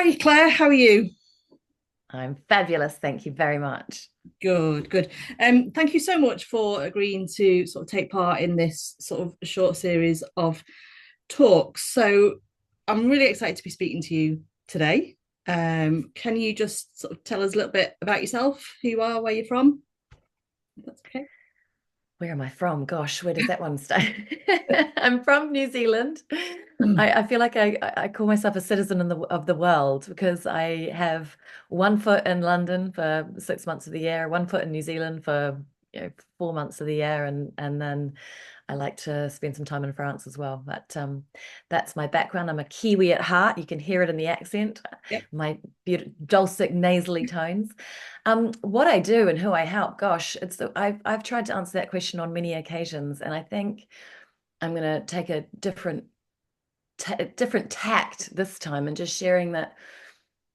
Hi, Claire. How are you? I'm fabulous. Thank you very much. Good, good. Thank you so much for agreeing to sort of take part in this sort of short series of talks. So I'm really excited to be speaking to you today. Can you just sort of tell us a little bit about yourself, who you are, where you're from? If that's okay. Where am I from? Gosh, where does that one start? I'm from New Zealand. Mm. I feel like I call myself a citizen of the world because I have one foot in London for 6 months of the year, one foot in New Zealand for 4 months of the year, and then I like to spend some time in France as well. But that's my background. I'm a Kiwi at heart. You can hear it in the accent, Yep. my beautiful dulcet nasally tones. What I do and who I help, gosh, I've tried to answer that question on many occasions, and I think I'm going to take a different tact this time and just sharing that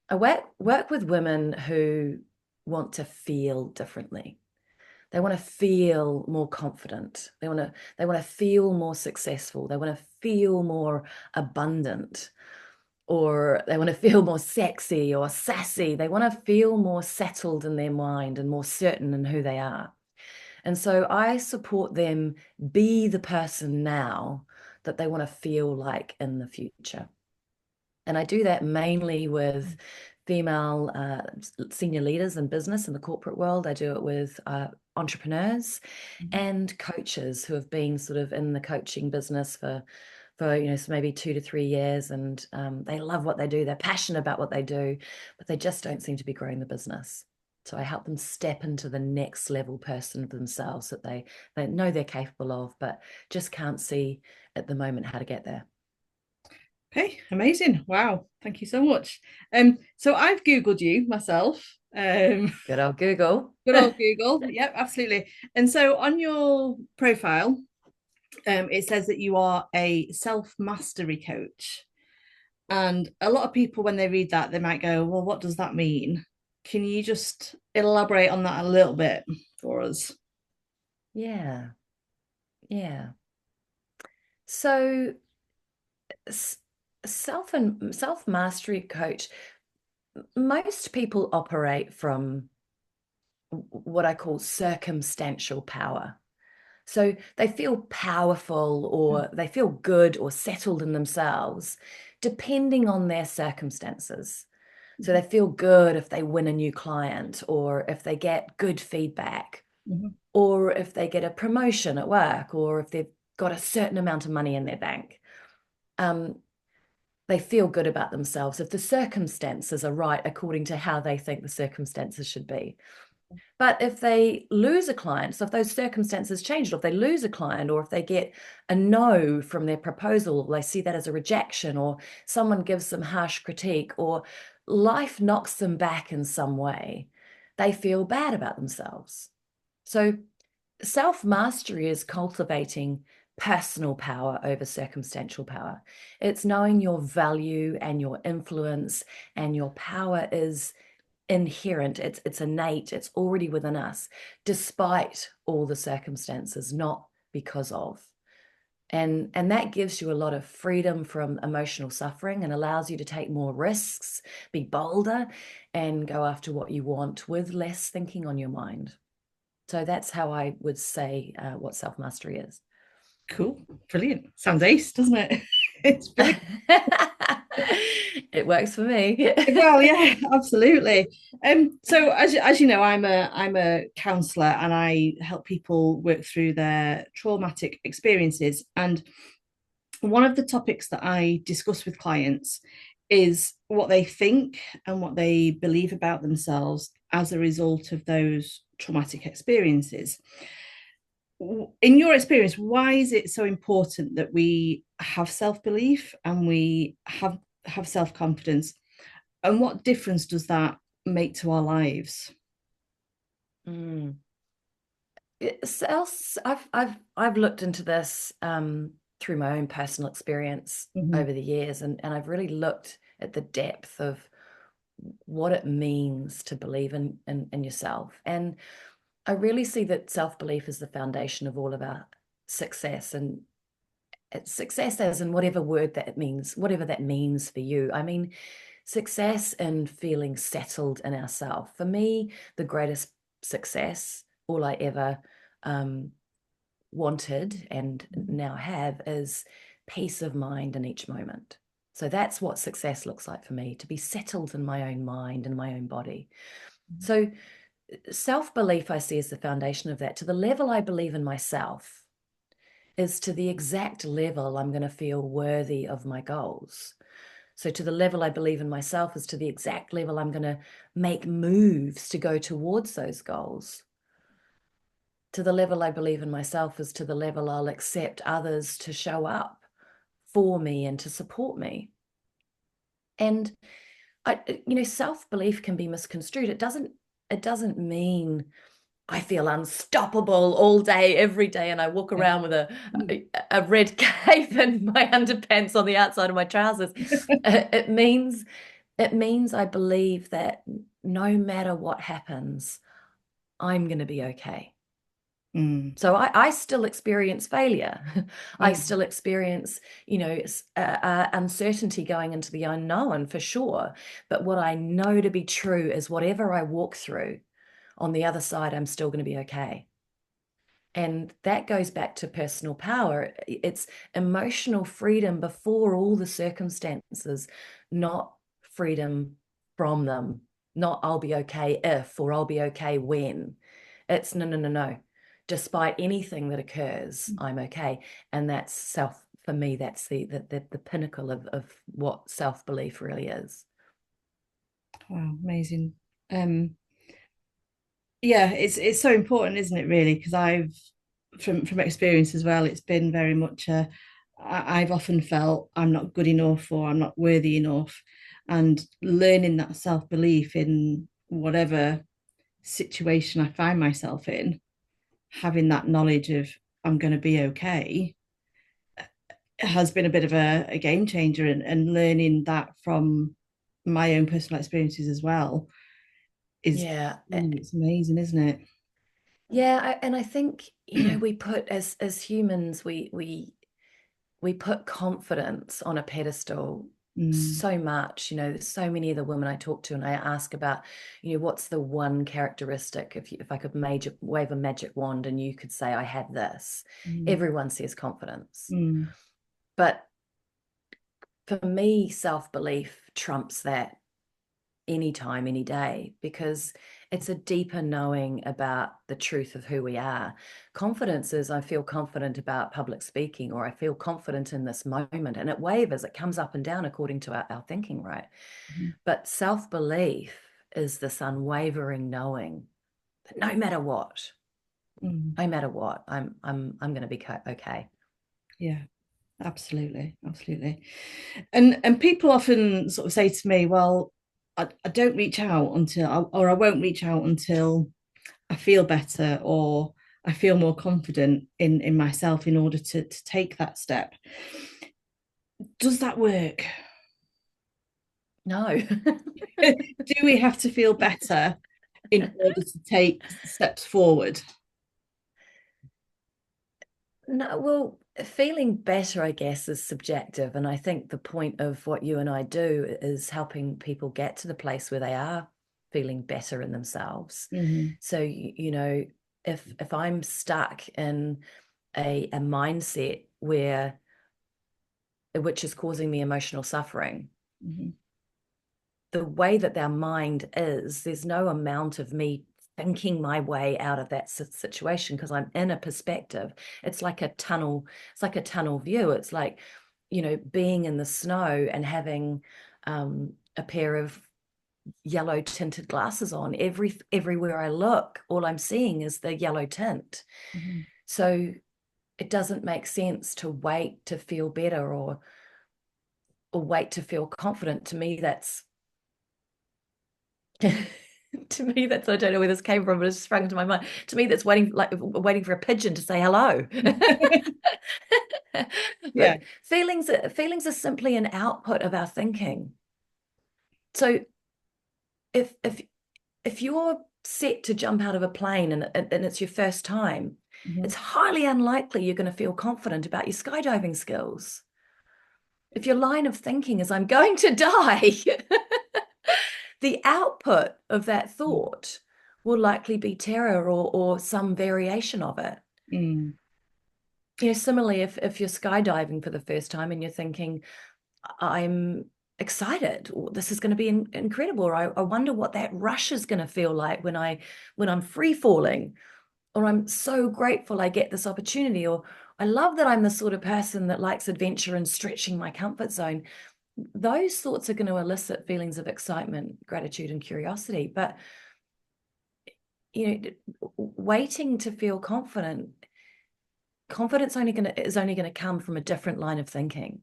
I work with women who want to feel differently. They want to feel more confident. They want to feel more successful. They want to feel more abundant, or they want to feel more sexy or sassy. They want to feel more settled in their mind and more certain in who they are. And so I support them be the person now that they want to feel like in the future. And I do that mainly with female senior leaders in business in the corporate world. I do it with entrepreneurs and coaches who have been sort of in the coaching business for so maybe 2 to 3 years, and they love what they do. They're passionate about what they do, but they just don't seem to be growing the business. So I help them step into the next level person of themselves that they know they're capable of, but just can't see at the moment how to get there. Okay, amazing. Wow, thank you so much. So I've Googled you myself. Good old Google. Good old Google. Yep, absolutely. And so on your profile, it says that you are a self mastery coach. And a lot of people, when they read that, they might go, well, what does that mean? Can you just elaborate on that a little bit for us? Yeah, yeah. So self mastery coach, most people operate from what I call circumstantial power. So they feel powerful or they feel good or settled in themselves, depending on their circumstances. So they feel good if they win a new client, or if they get good feedback, Mhm. or if they get a promotion at work, or if they've got a certain amount of money in their bank. Um, they feel good about themselves if the circumstances are right according to how they think the circumstances should be. But if they lose a client, so if those circumstances change, or if they lose a client, or if they get a no from their proposal, or they see that as a rejection, or someone gives them harsh critique, or life knocks them back in some way, they feel bad about themselves. So self mastery is cultivating personal power over circumstantial power. It's knowing your value and your influence, and your power is inherent, it's innate, it's already within us, despite all the circumstances, not because of. And that gives you a lot of freedom from emotional suffering and allows you to take more risks, be bolder, and go after what you want with less thinking on your mind. So that's how I would say what self mastery is. Cool. Brilliant. Sounds ace, doesn't it? It's brilliant. It works for me. Well, yeah, absolutely. So as you know, I'm a counselor and I help people work through their traumatic experiences. And one of the topics that I discuss with clients is what they think and what they believe about themselves as a result of those traumatic experiences. In your experience, why is it so important that we have self-belief and we have self-confidence? And what difference does that make to our lives? Mm. I've looked into this through my own personal experience Mhm. over the years, and I've really looked at the depth of what it means to believe in yourself. And I really see that self-belief is the foundation of all of our success, and it's success as in whatever word that it means, whatever that means for you. I mean, success in feeling settled in ourselves. For me, the greatest success, all I ever wanted and now have, is peace of mind in each moment. So that's what success looks like for me, to be settled in my own mind and my own body. So self-belief, I see, as the foundation of that. To the level I believe in myself is to the exact level I'm going to feel worthy of my goals. So to the level I believe in myself is to the exact level I'm going to make moves to go towards those goals. To the level I believe in myself is to the level I'll accept others to show up for me and to support me. And self-belief can be misconstrued. It doesn't mean I feel unstoppable all day, every day, and I walk around with a red cape and my underpants on the outside of my trousers. It means I believe that no matter what happens, I'm going to be okay. Mm. So I still experience failure. I Mm. still experience, uncertainty going into the unknown, for sure. But what I know to be true is whatever I walk through, on the other side, I'm still going to be okay. And that goes back to personal power. It's emotional freedom before all the circumstances, not freedom from them. Not I'll be okay if, or I'll be okay when. It's no, no, no, no. Despite anything that occurs, I'm okay. And that's for me, that's the pinnacle of what self-belief really is. Wow, amazing. Yeah, it's so important, isn't it, really? Because I've from experience as well, it's been very much I've often felt I'm not good enough or I'm not worthy enough. And learning that self-belief in whatever situation I find myself in, having that knowledge of I'm going to be okay, has been a bit of a game changer, and learning that from my own personal experiences as well is Yeah. it's amazing, isn't it? Yeah, and I think, we put, as humans, we put confidence on a pedestal Mm, so much. There's so many of the women I talk to, and I ask about, what's the one characteristic, if I could wave a magic wand and you could say I have this, mm, everyone says confidence. mm, But for me, self-belief trumps that anytime, any day, because it's a deeper knowing about the truth of who we are. Confidence is I feel confident about public speaking, or I feel confident in this moment, and it wavers, it comes up and down according to our thinking, right? mm, But self-belief is this unwavering knowing that mm. no matter what, I'm going to be okay. Yeah, absolutely, absolutely. And people often sort of say to me, well, I don't reach out or I won't reach out until I feel better or I feel more confident in myself in order to take that step. Does that work? No. Do we have to feel better in order to take steps forward? No, well, feeling better, I guess, is subjective. And I think the point of what you and I do is helping people get to the place where they are feeling better in themselves. Mm-hmm. So, if I'm stuck in a mindset which is causing me emotional suffering, Mm-hmm. the way that our mind is, there's no amount of me thinking my way out of that situation, because I'm in a perspective. It's like a tunnel view. It's like, being in the snow and having a pair of yellow tinted glasses on. Everywhere I look, all I'm seeing is the yellow tint. Mm-hmm. So it doesn't make sense to wait to feel better, or wait to feel confident. To me, that's to me, that's, I don't know where this came from, but it sprung into my mind. To me, that's waiting for a pigeon to say hello. Yeah. But feelings are simply an output of our thinking. So if you're set to jump out of a plane and it's your first time, Mm-hmm. it's highly unlikely you're going to feel confident about your skydiving skills. if your line of thinking is I'm going to die, the output of that thought will likely be terror or some variation of it. Mm. Similarly, if you're skydiving for the first time and you're thinking, I'm excited, or this is going to be incredible, or I wonder what that rush is going to feel like when I'm free falling, or I'm so grateful I get this opportunity, or I love that I'm the sort of person that likes adventure and stretching my comfort zone. Those thoughts are going to elicit feelings of excitement, gratitude, and curiosity. But waiting to feel confident, confidence is only going to come from a different line of thinking.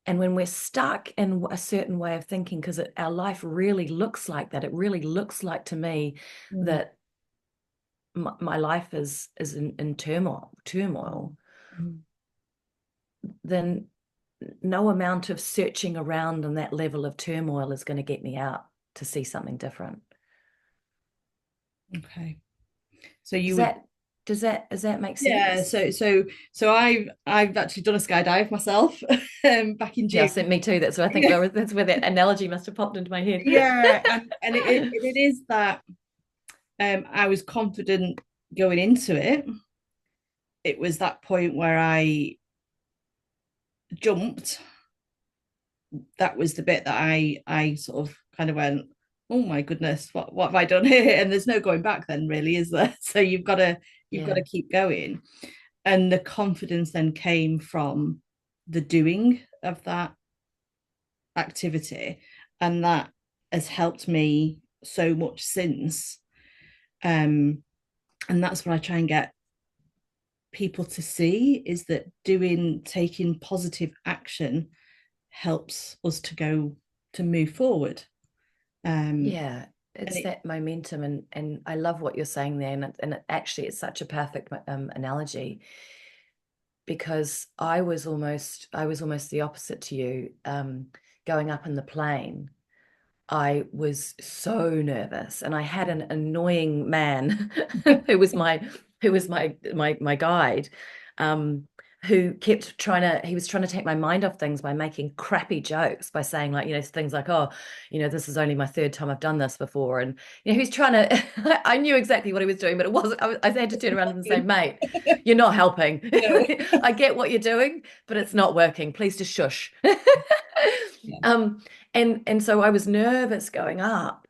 And when we're stuck in a certain way of thinking, because our life really looks like that, it really looks like to me Mm. that my life is in turmoil, Mm. then no amount of searching around in that level of turmoil is going to get me out to see something different. Okay. So you Does would, that does that make yeah. sense? So I've actually done a skydive myself back in Yeah, June. so me too. That's what I think. Yeah, That's where that analogy must have popped into my head. yeah, and it is that I was confident going into it. It was that point where I jumped. That was the bit that I sort of kind of went, oh my goodness, what have I done here? And there's no going back then, really, is there? So you've got to Yeah, keep going. And the confidence then came from the doing of that activity, and that has helped me so much since. And that's what I try and get people to see, is that taking positive action helps us to move forward. um yeah. and It's it that momentum, and I love what you're saying there, and actually, it's such a perfect analogy, because I was almost the opposite to you. Going up in the plane, I was so nervous, and I had an annoying man who was my guide, um, who kept he was trying to take my mind off things by making crappy jokes, by saying, like, things like, oh, this is only my third time I've done this before, and he was trying to. I knew exactly what he was doing, but it wasn't. I had to turn around and say, mate, you're not helping. no. I get what you're doing, but it's not working. Please just shush. Yeah. Um, and so I was nervous going up,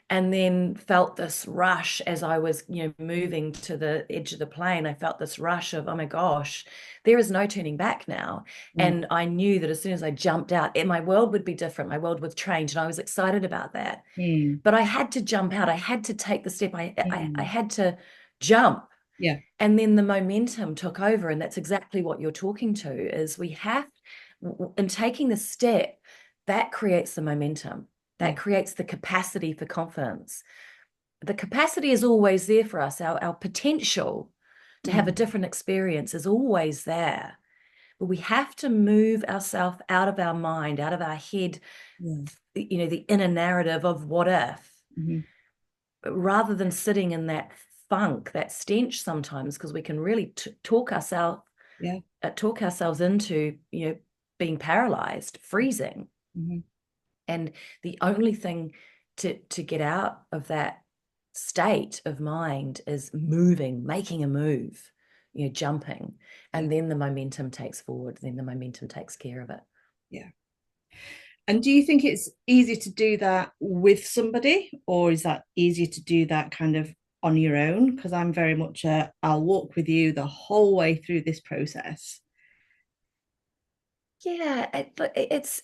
and then felt this rush as I was, moving to the edge of the plane. I felt this rush of, oh my gosh, there is no turning back now. Mm. And I knew that as soon as I jumped out, my world would be different. My world would change, and I was excited about that. Mm. But I had to jump out. I had to take the step. I Mm. had to jump. Yeah. And then the momentum took over, and that's exactly what you're talking to, is we have, in taking the step, that creates the momentum, Yeah. that creates the capacity for confidence. The capacity is always there for us. Our potential to have a Mm. different experience is always there, but we have to move ourselves out of our mind, out of our head, Yeah. the inner narrative of what if, Mhm. rather than sitting in that funk, that stench sometimes, because we can really Yeah. talk ourselves into, being paralyzed, freezing. Mhm. And the only thing to get out of that state of mind is moving, making a move, jumping. Yeah. And then the momentum takes forward, then the momentum takes care of it. Yeah. And do you think it's easier to do that with somebody, or is that easier to do that kind of on your own? Because I'm very much I'll walk with you the whole way through this process. Yeah, but it's,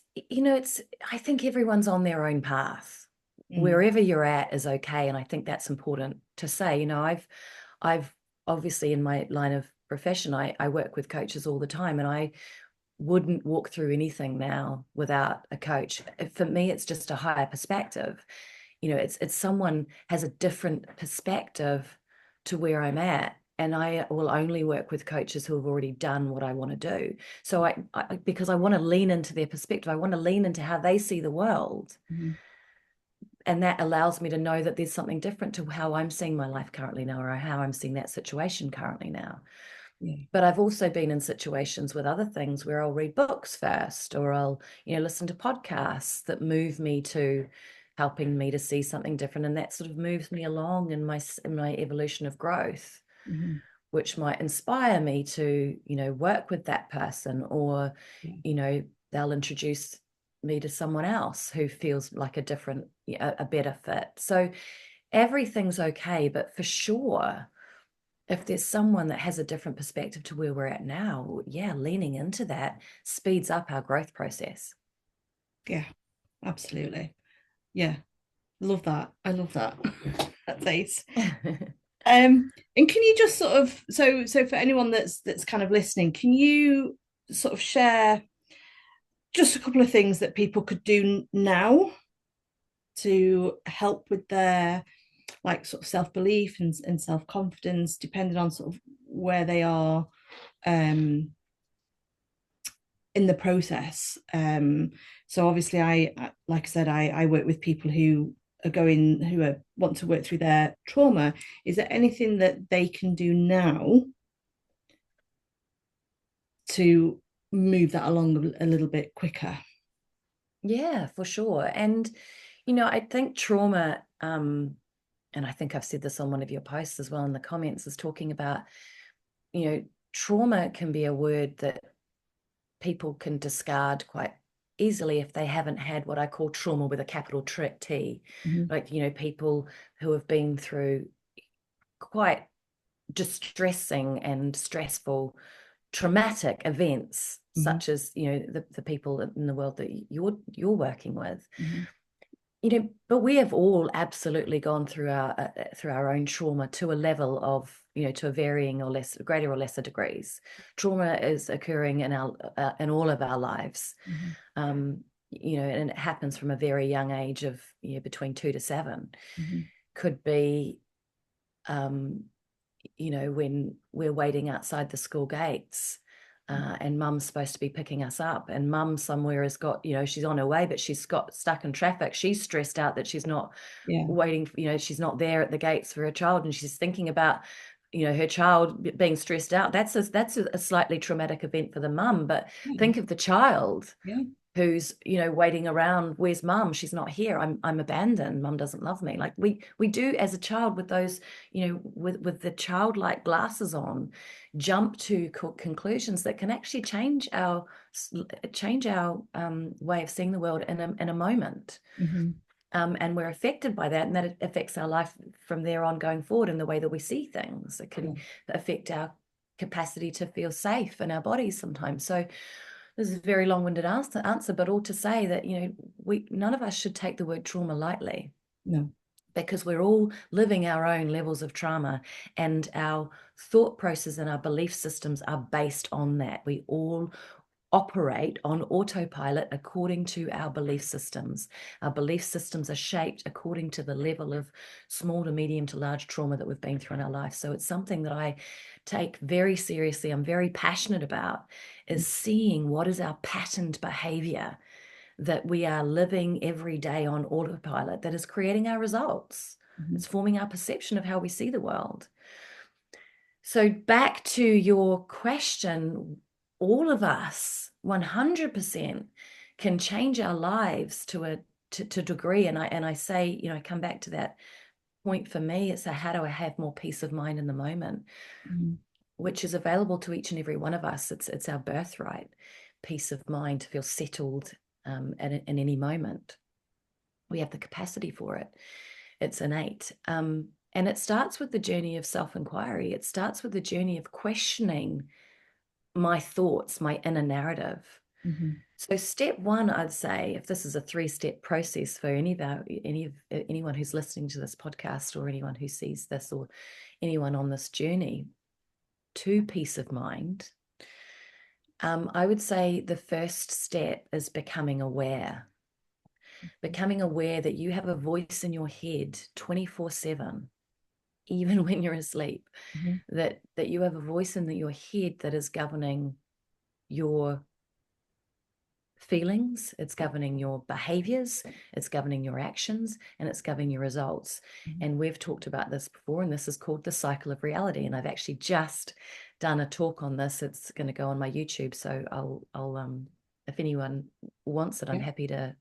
I think everyone's on their own path. Mm. Wherever you're at is okay. And I think that's important to say. I've obviously, in my line of profession, I work with coaches all the time, and I wouldn't walk through anything now without a coach. For me, it's just a higher perspective. It's someone has a different perspective to where I'm at. And I will only work with coaches who have already done what I want to do. So because I want to lean into their perspective, I want to lean into how they see the world. Mhm. And that allows me to know that there's something different to how I'm seeing my life currently now, or how I'm seeing that situation currently now. Yeah. But I've also been in situations with other things where I'll read books first, or I'll, listen to podcasts that move me to helping me to see something different. And that sort of moves me along in my evolution of growth, Mm-hmm. which might inspire me to, work with that person, or, Yeah. they'll introduce me to someone else who feels like a different, a better fit. So everything's okay, but for sure, if there's someone that has a different perspective to where we're at now, yeah, leaning into that speeds up our growth process. Yeah, absolutely. Yeah. Love that. I love that. That's ace. And can you just sort of, so for anyone that's kind of listening, can you sort of share just a couple of things that people could do now to help with their like sort of self-belief and self-confidence, depending on sort of where they are um in the process. So obviously like I said, I work with people who want to work through their trauma. Is there anything that they can do now to move that along a little bit quicker? Yeah, for sure. And, I think trauma, and I think I've said this on one of your posts as well in the comments, is talking about, trauma can be a word that people can discard quite easily if they haven't had what I call trauma with a capital T. Mm-hmm. Like, people who have been through quite distressing and stressful traumatic events, Mm-hmm. such as, the people in the world that you're working with. Mm-hmm. But we have all absolutely gone through our own trauma to a level of, to a varying or less greater or lesser degrees. Trauma is occurring in all of our lives. Mm-hmm. And it happens from a very young age of, between 2 to 7. Mm-hmm. Could be, when we're waiting outside the school gates, and mum's supposed to be picking us up, and mum somewhere has got, she's on her way, but she's got stuck in traffic. She's stressed out that she's not Yeah. waiting, she's not there at the gates for her child, and she's thinking about, her child being stressed out. That's a slightly traumatic event for the mum, but Yeah. think of the child Yeah. who's, waiting around. Where's mum? She's not here. I'm abandoned. Mum doesn't love me. Like we do as a child, with those, with the childlike glasses on, jump to conclusions that can actually change our way of seeing the world in a moment. Mm-hmm. And we're affected by that, and that affects our life from there on going forward in the way that we see things. It can affect our capacity to feel safe in our bodies sometimes. So this is a very long-winded answer, but all to say that, none of us should take the word trauma lightly, No. because we're all living our own levels of trauma, and our thought process and our belief systems are based on that. We all operate on autopilot according to our belief systems. Our belief systems are shaped according to the level of small to medium to large trauma that we've been through in our life. So it's something that I take very seriously. I'm very passionate about, is seeing what is our patterned behavior that we are living every day on autopilot that is creating our results. Mm-hmm. It's forming our perception of how we see the world. So back to your question, all of us 100% can change our lives to a degree. And I say, I come back to that point. For me, it's how do I have more peace of mind in the moment, Mm-hmm. which is available to each and every one of us. It's our birthright, peace of mind, to feel settled in any moment. We have the capacity for it. It's innate. And it starts with the journey of self-inquiry. It starts with the journey of questioning my thoughts, my inner narrative. Mm-hmm. So step one, I'd say, if this is a 3-step process for anyone who's listening to this podcast, or anyone who sees this, or anyone on this journey to peace of mind, I would say the first step is becoming aware that you have a voice in your head 24/7, even when you're asleep, Mm-hmm. that you have a voice in your head that is governing your feelings, it's governing your behaviors, it's governing your actions, and it's governing your results. And we've talked about this before, and this is called the cycle of reality. And I've actually just done a talk on this. It's going to go on my YouTube. So I'll if anyone wants it, I'm Yeah. happy to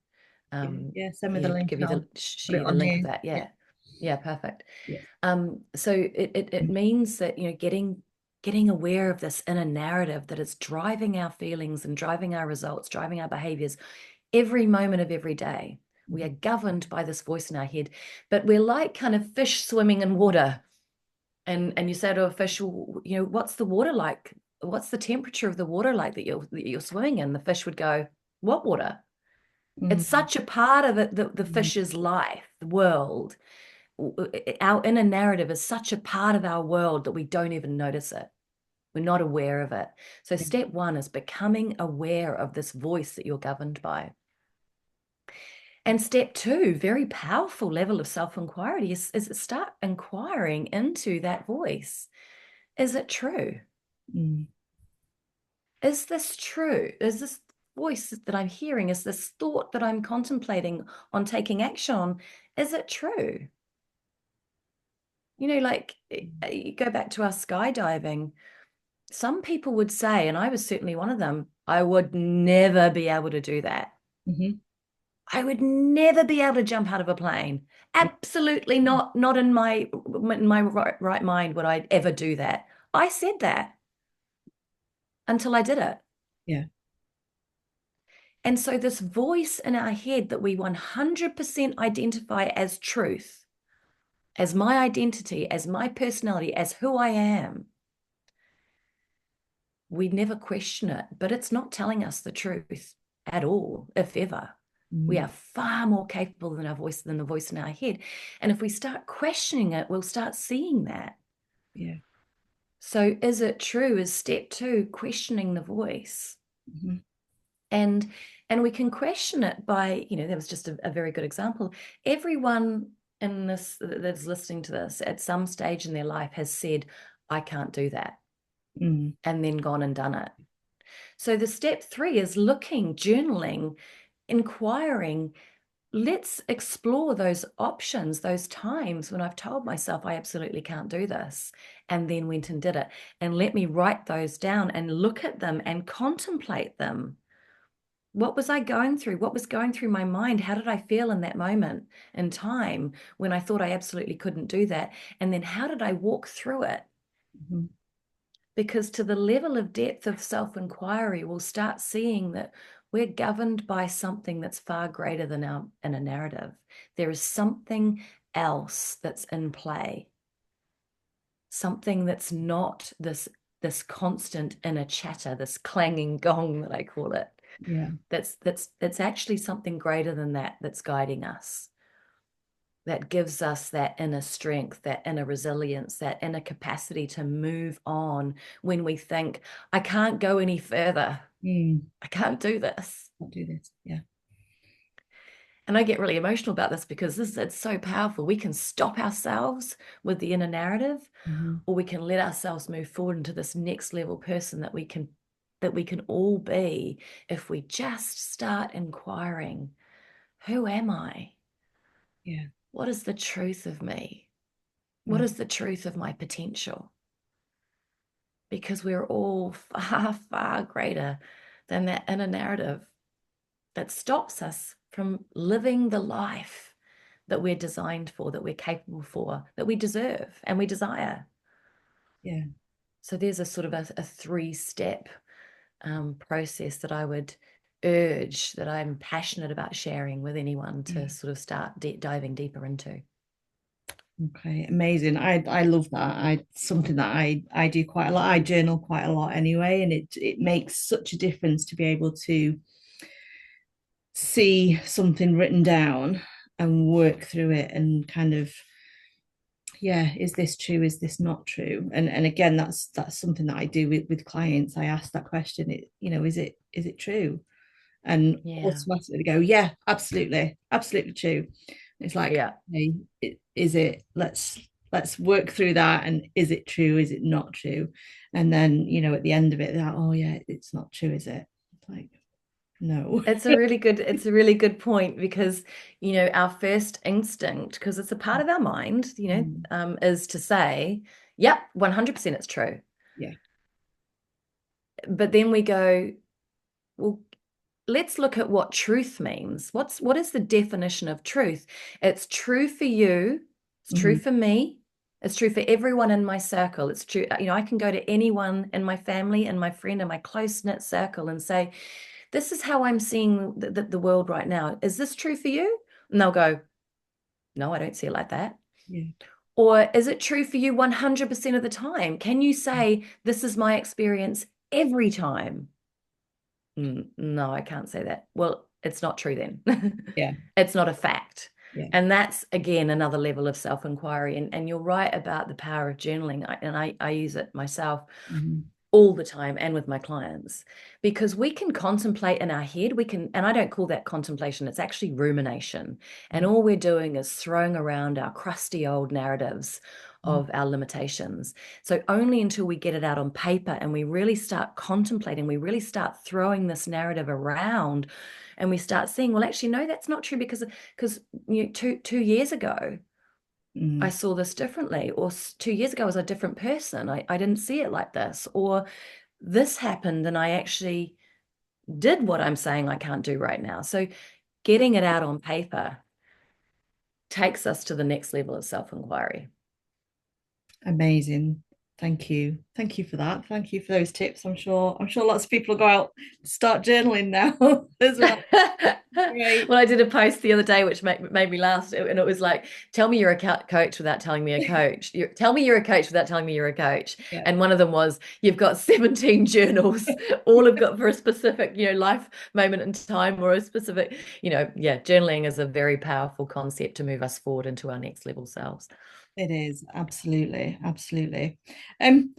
Yeah, send me the link give and you I'll put share it you the on link here. of that. Yeah. Yeah, perfect. Yeah. So it means that, getting aware of this inner narrative that is driving our feelings and driving our results, driving our behaviors every moment of every day. We are governed by this voice in our head, but we're like kind of fish swimming in water. And you say to a fish, what's the water like? What's the temperature of the water like that you're swimming in? The fish would go, what water? It's Mm. such a part of it, the fish's life, the world. Our inner narrative is such a part of our world that we don't even notice it. We're not aware of it. So step one is becoming aware of this voice that you're governed by. And step two, very powerful level of self-inquiry, is start inquiring into that voice. Is it true? Mm. Is this true? Is this voice that I'm hearing, is this thought that I'm contemplating on taking action on, is it true? Like you go back to our skydiving, some people would say, and I was certainly one of them, I would never be able to do that. Mm-hmm. I would never be able to jump out of a plane. Absolutely not. Not in my right mind would I ever do that. I said that until I did it. Yeah. And so this voice in our head that we 100% identify as truth, as my identity, as my personality, as who I am, we never question it, but it's not telling us the truth at all, if ever. We are far more capable than the voice in our head. And if we start questioning it, we'll start seeing that. Yeah. So is it true is step two, questioning the voice. Mm-hmm. And we can question it by, that was just a very good example. Everyone in this that's listening to this at some stage in their life has said, I can't do that, and then gone and done it. So the step three is looking, journaling, inquiring. Let's explore those options, those times when I've told myself I absolutely can't do this, and then went and did it. And let me write those down and look at them and contemplate them. What was I going through? What was going through my mind? How did I feel in that moment in time when I thought I absolutely couldn't do that? And then how did I walk through it? Mm-hmm. Because to the level of depth of self-inquiry, we'll start seeing that we're governed by something that's far greater than our inner narrative. There is something else that's in play, something that's not this constant inner chatter, this clanging gong that I call it. Yeah. That's actually something greater than that that's guiding us, that gives us that inner strength, that inner resilience, that inner capacity to move on when we think, I can't go any further. I can't do this. I'll do this. Yeah. And I get really emotional about this because it's so powerful. We can stop ourselves with the inner narrative, or we can let ourselves move forward into this next level person that we can all be if we just start inquiring, who am I? Yeah. What is the truth of me? What is the truth of my potential? Because we're all far, far greater than that inner narrative that stops us from living the life that we're designed for, that we're capable for, that we deserve and we desire. Yeah. So there's a sort of a three-step process that I would urge, that I'm passionate about sharing with anyone to sort of start diving deeper into. Okay, amazing. I love that. Something that I do quite a lot. I journal quite a lot anyway, and it makes such a difference to be able to see something written down and work through it and kind of, yeah, is this true? Is this not true? And again, that's something that I do with clients. I ask that question, is it true? And Yeah. automatically go, yeah, absolutely, absolutely true. It's like, Yeah. hey, is it? Let's work through that. And is it true? Is it not true? And then at the end of it, they're like, oh yeah, it's not true, is it? It's like, No. It's a really good point because, you know, our first instinct, because it's a part of our mind, you know, Mm. is to say, yep, 100% it's true. Yeah. But then we go, well, let's look at what truth means. What is the definition of truth? It's true for you, it's true Mhm. for me, it's true for everyone in my circle. It's true, you know, I can go to anyone in my family and my friend and my close-knit circle and say, this is how I'm seeing the world right now. Is this true for you? And they'll go, no, I don't see it like that. Yeah. Or is it true for you 100% of the time? Can you say, this is my experience every time? No, I can't say that. Well, it's not true then. Yeah. It's not a fact. Yeah. And that's, again, another level of self-inquiry. And you're right about the power of journaling. I use it myself Mhm. all the time and with my clients, because we can contemplate in our head. We can, and I don't call that contemplation, it's actually rumination. And Yeah. all we're doing is throwing around our crusty old narratives Mhm. of our limitations. So only until we get it out on paper and we really start contemplating, we really start throwing this narrative around and we start seeing, well, actually, no, that's not true because you know, two years ago I Mhm. saw this differently, or 2 years ago I was a different person. I didn't see it like this, or this happened and I actually did what I'm saying I can't do right now. So getting it out on paper takes us to the next level of self-inquiry. Amazing. Thank you. Thank you for that. Thank you for those tips. I'm sure lots of people will go out and start journaling now as well. Great. Well, I did a post the other day which made me laugh, and it was like, "Tell me you're a coach without telling me a coach. Tell me you're a coach without telling me you're a coach." Yeah, And one of them was, "You've got 17 journals, all have got for a specific, you know, life moment in time or a specific, you know, yeah, journaling is a very powerful concept to move us forward into our next level selves." it is. Absolutely. Absolutely. Um,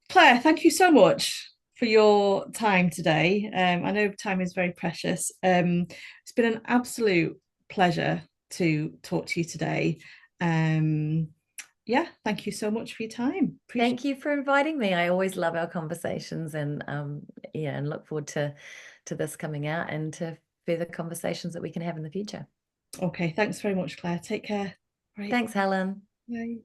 Claire, thank you so much for your time today. I know time is very precious. It's been an absolute pleasure to talk to you today. Um, yeah, thank you so much for your time. Appreciate Thank you for inviting me. I always love our conversations, and yeah, and look forward to this coming out and to further conversations that we can have in the future. it. Okay, thanks very much, Claire. Take care. Right. Thanks, Helen. Bye.